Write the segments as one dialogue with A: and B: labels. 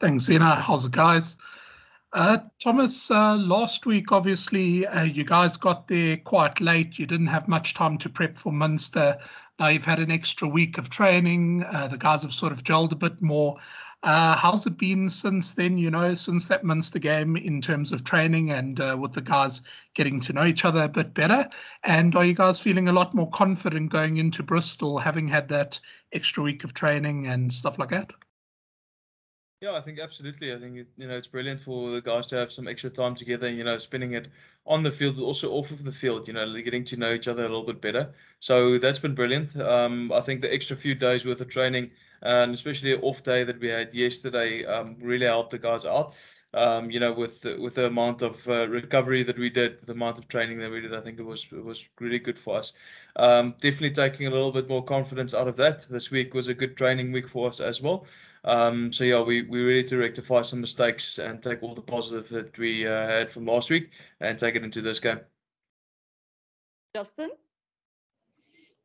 A: Thanks, Zena. How's it, guys? Thomas, last week, obviously, you guys got there quite late. You didn't have much time to prep for Munster. Now you've had an extra week of training. The guys have sort of gelled a bit more. How's it been since then, since that Munster game in terms of training and with the guys getting to know each other a bit better? And are you guys feeling a lot more confident going into Bristol, having had that extra week of training and stuff like that?
B: Yeah, I think absolutely. I think it's brilliant for the guys to have some extra time together, spending it on the field, but also off of the field, getting to know each other a little bit better. So that's been brilliant. I think the extra few days worth of training, and especially an off day that we had yesterday, really helped the guys out. With the amount of recovery that we did, the amount of training that we did, I think it was really good for us. Definitely taking a little bit more confidence out of that. This week was a good training week for us as well. So yeah, we ready to rectify some mistakes and take all the positive that we had from last week and take it into this game.
C: Justin?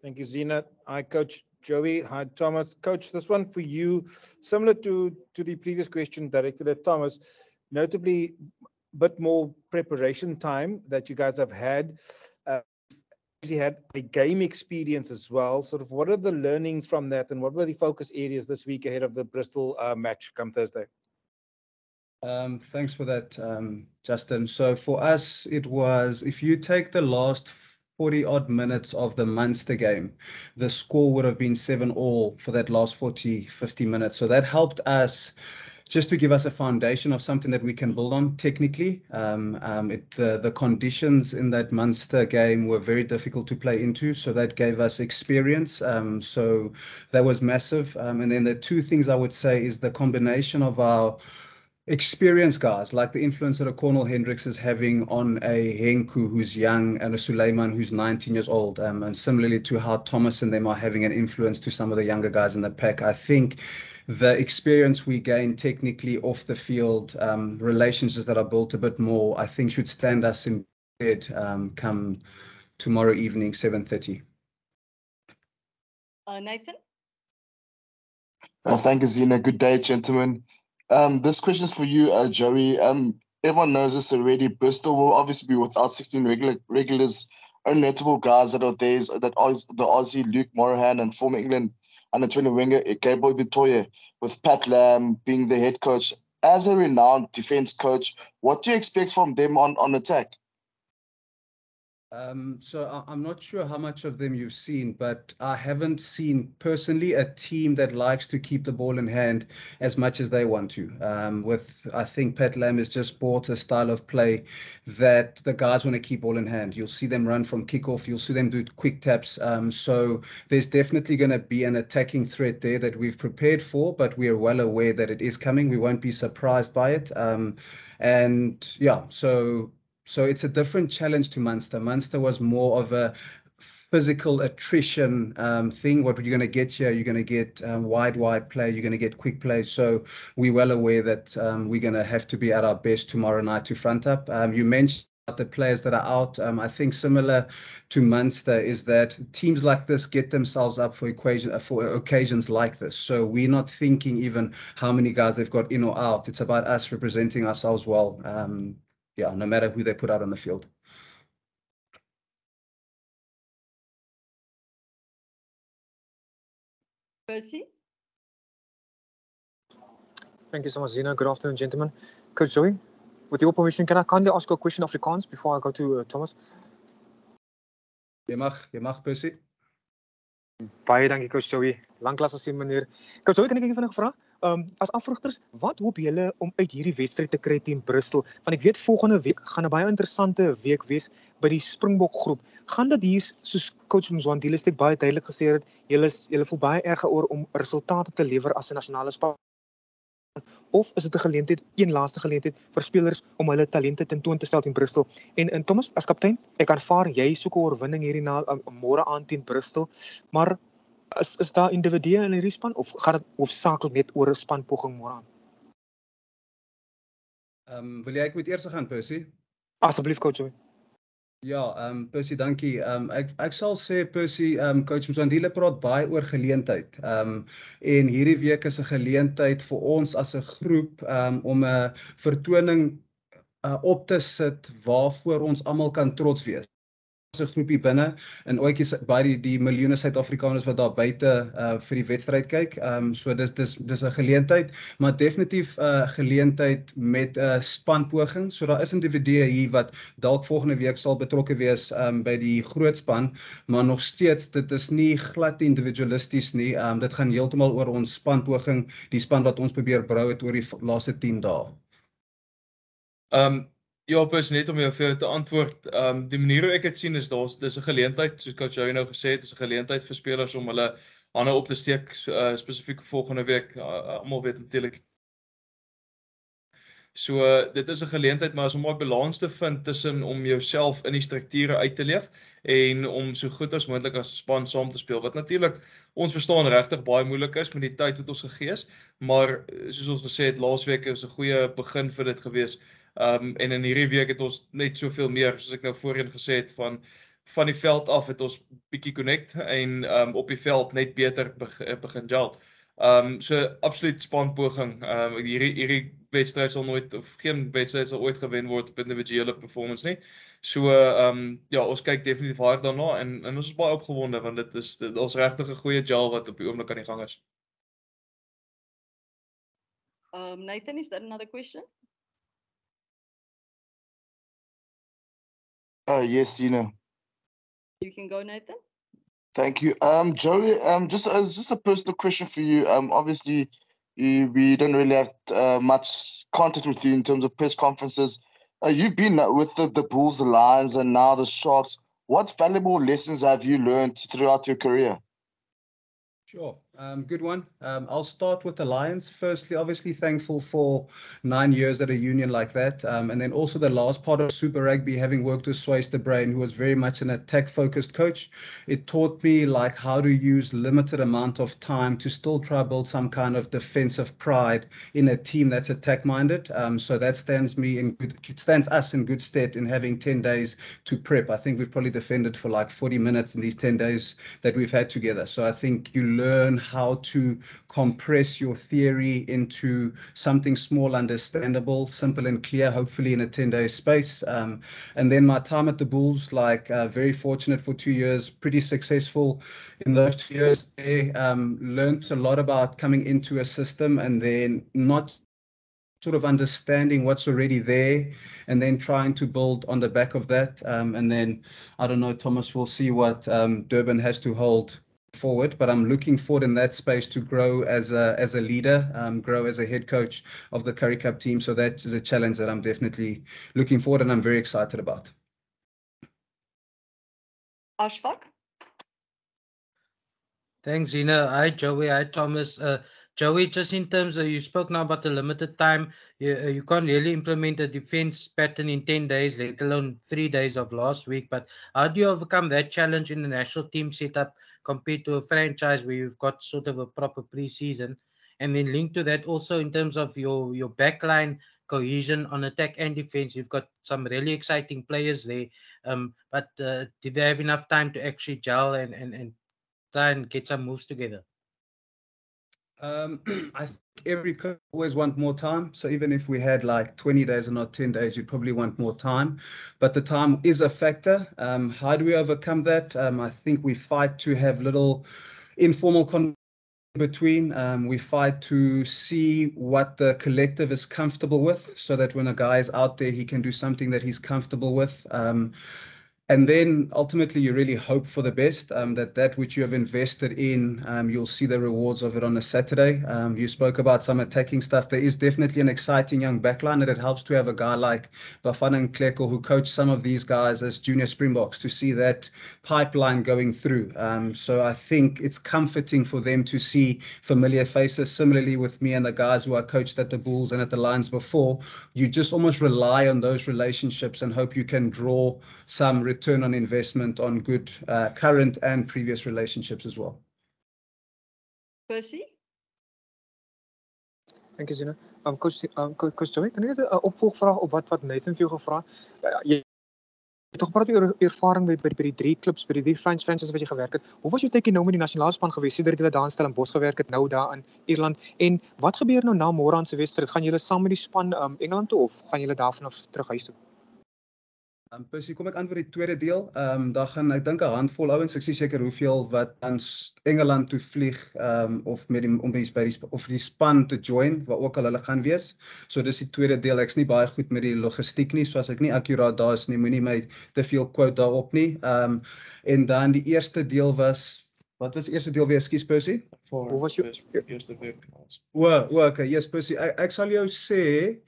D: Thank you, Zena. Hi, Coach Joey. Hi, Thomas. Coach, this one for you, similar to the previous question directed at Thomas, notably a bit more preparation time that you guys have had. You had a game experience as well. Sort of what are the learnings from that and what were the focus areas this week ahead of the Bristol match come Thursday?
E: Thanks for that, Justin. So for us, it was, if you take the last 40 odd minutes of the Munster game, the score would have been 7-all for that last 50 minutes. So that helped us just to give us a foundation of something that we can build on technically. The conditions in that Munster game were very difficult to play into, so that gave us experience. So that was massive. And then the two things I would say is the combination of our experienced guys, like the influence that a Cornel Hendricks is having on a Henku who's young and a Suleiman who's 19 years old, and similarly to how Thomas and them are having an influence to some of the younger guys in the pack. I think the experience we gain technically off the field, relationships that are built a bit more, I think should stand us in good come tomorrow evening, 7:30.
C: Nathan?
F: Thank you, Zena. Good day, gentlemen. This question is for you, Joey. Everyone knows this already. Bristol will obviously be without 16 regulars. Only notable guys that are there the Aussie Luke Morahan and former England under-20 winger Gabriel Bitoye, with Pat Lam being the head coach. As a renowned defense coach, what do you expect from them on attack?
E: So I'm not sure how much of them you've seen, but I haven't seen personally a team that likes to keep the ball in hand as much as they want to. I think Pat Lam has just brought a style of play that the guys want to keep ball in hand. You'll see them run from kickoff. You'll see them do quick taps. So there's definitely going to be an attacking threat there that we've prepared for, but we are well aware that it is coming. We won't be surprised by it. And yeah, so it's a different challenge to Munster. Munster was more of a physical attrition thing. What you're going to get here, you're going to get wide play, you're going to get quick play. So we're well aware that we're going to have to be at our best tomorrow night to front up. You mentioned the players that are out. I think similar to Munster is that teams like this get themselves up for occasions like this. So we're not thinking even how many guys they've got in or out. It's about us representing ourselves well. Yeah, no matter who they put out on the field.
C: Percy?
G: Thank you so much, Zena. Good afternoon, gentlemen. Coach Joey, with your permission, can I kindly ask you a question of Afrikaans before I go to Thomas?
E: Jy mag, Percy.
G: Baie dankie, Coach Joey. Lanklaas as sien, meneer. Coach Joey, kan ek vinnig vra? As afrigters, wat hoop julle om uit hierdie wedstryd te kry teen Bristol? Want ek weet volgende week gaan 'n baie interessante week wees by die Springbok groep. Gaan dit hier, soos Coach Mzwandile steek baie duidelik gesê het, julle voel baie erg oor om resultate te lewer as 'n nasionale span? Of is dit 'n geleentheid, een laaste geleentheid vir spelers om hulle talente tentoon te stel teen Bristol? En Thomas, as kaptein, ek aanvaar jy soek 'n oorwinning hierdie môre aand teen Bristol, maar is daar individue in hierdie span of gaan dit hoofsaaklik net oor 'n spanpoging môre aan?
E: Wil jy ek moet eers gaan, Percy?
G: Asseblief, Coach Joey.
E: Ja, Percy, dankie. Ek sal sê Percy, coach Mzandile praat baie oor geleentheid. En hierdie week is 'n geleentheid vir ons as 'n groep om 'n vertoning op te sit waarvoor ons almal kan trots wees. 'n groepie binne en ooitjies by die miljoene Suid-Afrikaners wat daar buite vir die wedstryd kyk. So dis 'n geleentheid, maar definitief 'n geleentheid met 'n spanpoging. So daar is individue hier wat dalk volgende week sal betrokke wees by die groot span, maar nog steeds dit is nie glad individualisties nie. Dit gaan heeltemal oor ons spanpoging, die span wat ons probeer brou het oor die laaste 10 dae.
B: Ja, Pers, net om jou te antwoord. Die manier hoe ek dit sien is dis 'n geleentheid, soos coach jou nou gesê het, is 'n geleentheid vir spelers om hulle hande op te steek spesifiek volgende week. Almal weet natuurlik. So dit is 'n geleentheid, maar is om 'n balans te vind tussen om jouself in die strukture uit te leef en om so goed as moontlik as 'n span saam te speel. Wat natuurlik ons verstaan regtig baie moeilik is met die tyd wat ons gegee is, maar soos ons gesê het laasweek is 'n goeie begin vir dit gewees. En in hierdie week het ons net soveel meer, soos ek nou voorheen gesê het, van die veld af het ons bietjie connect en op die veld net beter begin gel. So absoluut spanpoging. Hierdie wedstryd sal nooit of geen wedstryd sal ooit gewen word op individuele performance nie. So ja, ons kyk definitief hard daarna en ons is baie opgewonde want daar's regtig 'n goeie gel wat op die oomblik aan die gang is.
C: Nathan, is that another question?
F: Yes, Zina.
C: You can go, Nathan.
F: Thank you. Joey, just a personal question for you. Obviously, we don't really have much contact with you in terms of press conferences. You've been with the Bulls, the Lions, and now the Sharks. What valuable lessons have you learned throughout your career?
E: Sure. Good one. I'll start with the Lions. Firstly, obviously thankful for 9 years at a union like that. And then also the last part of Super Rugby, having worked with Swayze de Bruin, who was very much an attack-focused coach. It taught me like how to use limited amount of time to still try to build some kind of defensive pride in a team that's attack-minded. So that stands us in good stead in having 10 days to prep. I think we've probably defended for like 40 minutes in these 10 days that we've had together. So I think you learn how to compress your theory into something small, understandable, simple and clear, hopefully in a 10-day space. And then my time at the Bulls, very fortunate for 2 years, pretty successful in those 2 years there. Learned a lot about coming into a system and then not sort of understanding what's already there and then trying to build on the back of that. And then, I don't know, Thomas, we'll see what Durban has to hold forward, but I'm looking forward in that space to grow as a leader, grow as a head coach of the Currie Cup team. So that is a challenge that I'm definitely looking forward and I'm very excited about.
C: Ashfaq?
H: Thanks, Zina. Hi, Joey. Hi, Thomas. Joey, just in terms of, you spoke now about the limited time, you can't really implement a defense pattern in 10 days, let alone 3 days of last week. But how do you overcome that challenge in the national team setup compared to a franchise where you've got sort of a proper preseason? And then linked to that also in terms of your backline cohesion on attack and defense, you've got some really exciting players there. But did they have enough time to actually gel and try and get some moves together?
E: I think every coach always want more time. So even if we had like 20 days and not 10 days, you'd probably want more time. But the time is a factor. How do we overcome that? I think we fight to have little informal between. We fight to see what the collective is comfortable with so that when a guy is out there, he can do something that he's comfortable with. And then ultimately you really hope for the best, that which you have invested in, you'll see the rewards of it on a Saturday. You spoke about some attacking stuff. There is definitely an exciting young backline, and it helps to have a guy like Bafana and Kleko who coach some of these guys as junior Springboks to see that pipeline going through. So I think it's comforting for them to see familiar faces. Similarly with me and the guys who I coached at the Bulls and at the Lions before, you just almost rely on those relationships and hope you can draw some return on investment on good current and previous relationships as well.
C: Percy?
G: Thank you, Zina. Coach Joey, kan ek 'n opvolgvraag op wat Nathan vir jou gevra? Toch praat oor ervaring by die 3 klubs, by die 3 franchises wat jy gewerk het. Hoe was jou tydjie nou met die nasionale span gewees? Sedert jy daar in Stellenbosch gewerk het, nou daar in Ierland. En wat gebeur nou na môre aan se wedstryd? Gaan julle saam met die span Engeland toe of gaan julle daarvan af terug huis toe?
E: Percy, kom ek antwoord die tweede deel. Daar gaan ek dink 'n handvol ouens, ek is nie seker hoeveel wat aan Engeland toe vlieg of met die om die span te join, waar ook al hulle gaan wees. So dis die tweede deel. Ek's nie baie goed met die logistiek nie, so as ek nie akkuraat daar is nie, moenie my te veel quote daarop nie. En dan die eerste deel was, wat was die eerste deel weer, ekskuus Percy?
G: Hoe was jou
B: eerste week?
E: Okay, yes Percy. Ek sal jou sê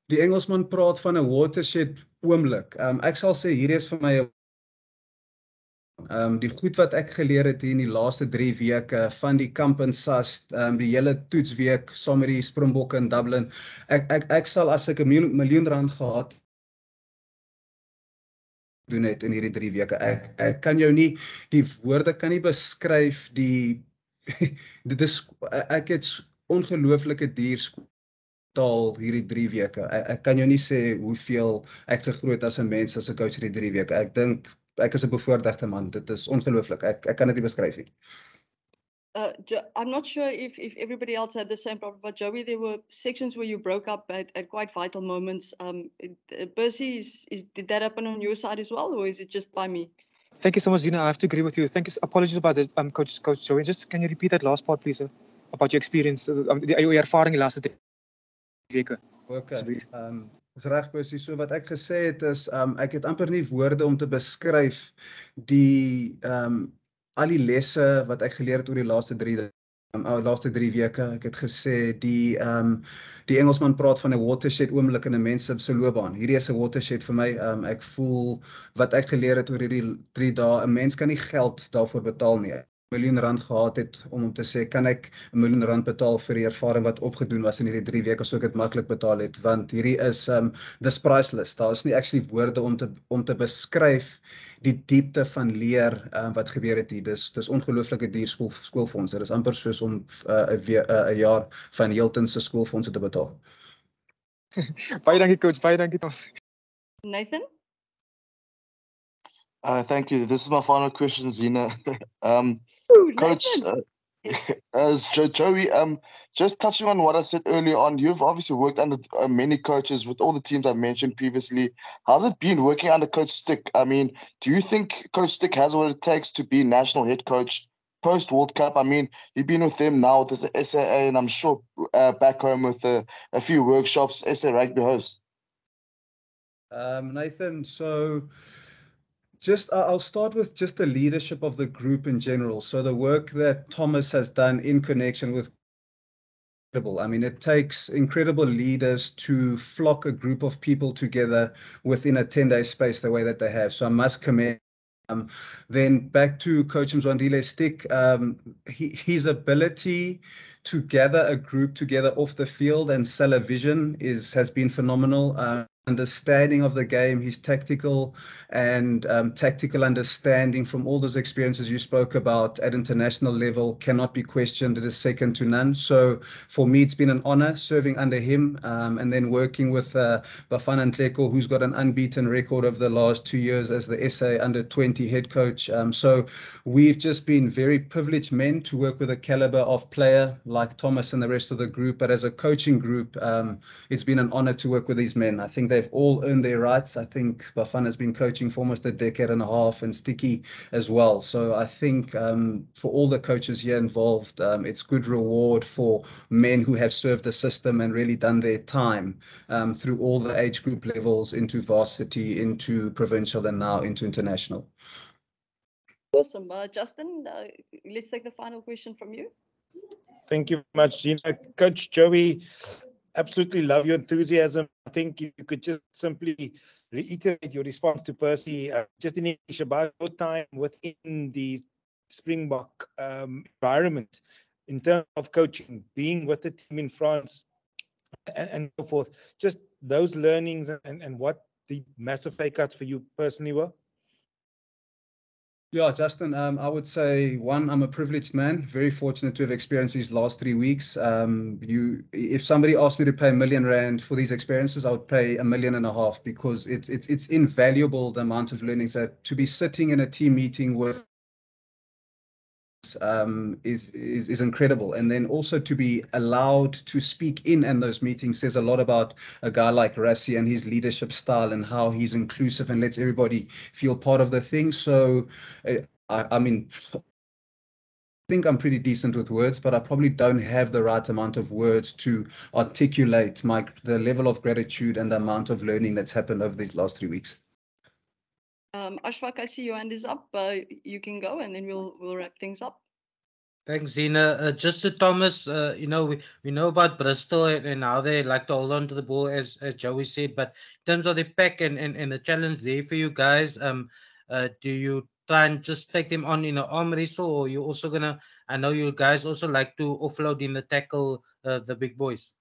E: die Engelsman praat van 'n watershed oomblik. Ek sal sê hierdie is vir my die goed wat ek geleer het hier in die laaste 3 weke van die kamp in SAS, die hele toetsweek saam met die Springbokke in Dublin. Ek sal as ek 'n miljoen rand gehad doen het in hierdie 3 weke. Ek kan jou nie die woorde kan nie beskryf die dit is ek het ongelooflike taal hierdie 3 weke. Ek kan jou nie sê hoeveel ek gegroei het as 'n mens as 'n coach hierdie 3 weke. Ek dink ek is 'n bevoordeelde man. Dit is ongelooflik. Ek kan dit nie beskryf nie.
C: I'm not sure if everybody else had the same problem, but Joey, there were sections where you broke up at quite vital moments. Percy, did that happen on your side as well, or is it just by me?
G: Thank you so much, Zina. I have to agree with you. Thank you. Apologies about this, Coach Joey. Just can you repeat that last part, please, about your experience, your ervaring die laaste 3 weke?
E: Okay. Is reg Percy, so wat ek gesê het is ek het amper nie woorde om te beskryf die al die lesse wat ek geleer het oor die laaste 3 weke. Ek het gesê die Engelsman praat van 'n watershed oomblik in 'n mens se loopbaan. Hierdie is 'n watershed vir my. Ek voel wat ek geleer het oor hierdie 3 dae, 'n mens kan nie geld daarvoor betaal nie. Miljoen rand gehad het om te sê kan ek 'n miljoen rand betaal vir die ervaring wat opgedoen was in hierdie 3 weke as ek dit maklik betaal het, want hierdie is dis priceless. Daar is nie actually woorde om te beskryf die diepte van leer wat gebeur het hier. Dis ongelooflike duur skoolfondse. Dis amper soos om 'n jaar van Hilton se skoolfondse te betaal.
G: Baie dankie coach, baie dankie Thomas.
C: Nathan?
F: Thank you. This is my final question, Zina. Coach, as Joey, just touching on what I said earlier on, you've obviously worked under many coaches with all the teams I mentioned previously. How's it been working under Coach Stick? I mean, do you think Coach Stick has what it takes to be national head coach post World Cup? I mean, you've been with them now with the SAA, and I'm sure back home with a few workshops, SA Rugby hosts.
E: Nathan, so I'll start with just the leadership of the group in general. So the work that Thomas has done in connection with I mean, it takes incredible leaders to flock a group of people together within a 10-day space the way that they have. So I must commend. Then back to Coach Mzwandile Stick, his ability to gather a group together off the field and sell a vision has been phenomenal. Understanding of the game, his tactical understanding from all those experiences you spoke about at international level cannot be questioned. It is second to none. So for me, it's been an honor serving under him and then working with Bafana Ntleko, who's got an unbeaten record over the last 2 years as the SA under-20 head coach. So we've just been very privileged men to work with a caliber of player like Thomas and the rest of the group. But as a coaching group, it's been an honor to work with these men. I think they've all earned their rights. I think Bafana has been coaching for almost a decade and a half, and Sticky as well. So I think for all the coaches here involved, it's good reward for men who have served the system and really done their time through all the age group levels into varsity, into provincial, and now into international.
C: Awesome. Justin, let's take the final question from you.
D: Thank you much, Gina. Coach Joey, absolutely love your enthusiasm. I think you could just simply reiterate your response to Percy, just in English, about your time within the Springbok environment in terms of coaching, being with the team in France and so forth. Just those learnings and what the massive pay cuts for you personally were?
E: Yeah, Justin, I would say one, I'm a privileged man, very fortunate to have experienced these last 3 weeks. If somebody asked me to pay R1 million for these experiences, I would pay $1.5 million because it's invaluable the amount of learnings that to be sitting in a team meeting with is incredible. And then also to be allowed to speak in those meetings says a lot about a guy like Rassi and his leadership style and how he's inclusive and lets everybody feel part of the thing. So, I mean, I think I'm pretty decent with words, but I probably don't have the right amount of words to articulate the level of gratitude and the amount of learning that's happened over these last 3 weeks.
C: Ashfaq, I see your hand is up. You can go, and then we'll wrap things up.
H: Thanks, Zina. Just to Thomas, we know about Bristol and how they like to hold on to the ball, as Joey said. But in terms of the pack and the challenge there for you guys, do you try and just take them on in an arm wrestle, or you also gonna? I know you guys also like to offload in the tackle the big boys.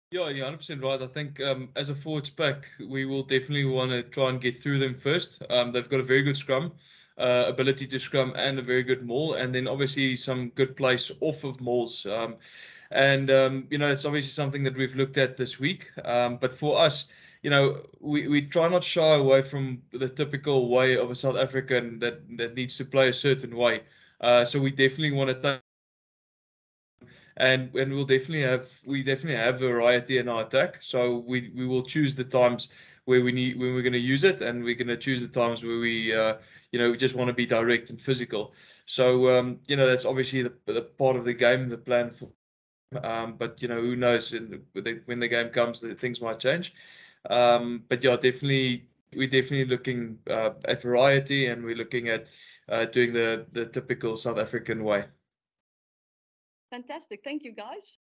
B: Yeah, you're 100% right. I think as a forwards pack, we will definitely want to try and get through them first. They've got a very good scrum, ability to scrum, and a very good maul, and then obviously some good place off of mauls. It's obviously something that we've looked at this week. But for us, we try not shy away from the typical way of a South African that needs to play a certain way. So we definitely want to take. And we definitely have variety in our attack. So we will choose the times where we're going to use it, and we're going to choose the times where we just want to be direct and physical. So that's obviously the part of the game, the plan for. But who knows? When the game comes, things might change. But yeah, we're definitely looking at variety, and we're looking at doing the typical South African way.
C: Fantastic. Thank you, guys.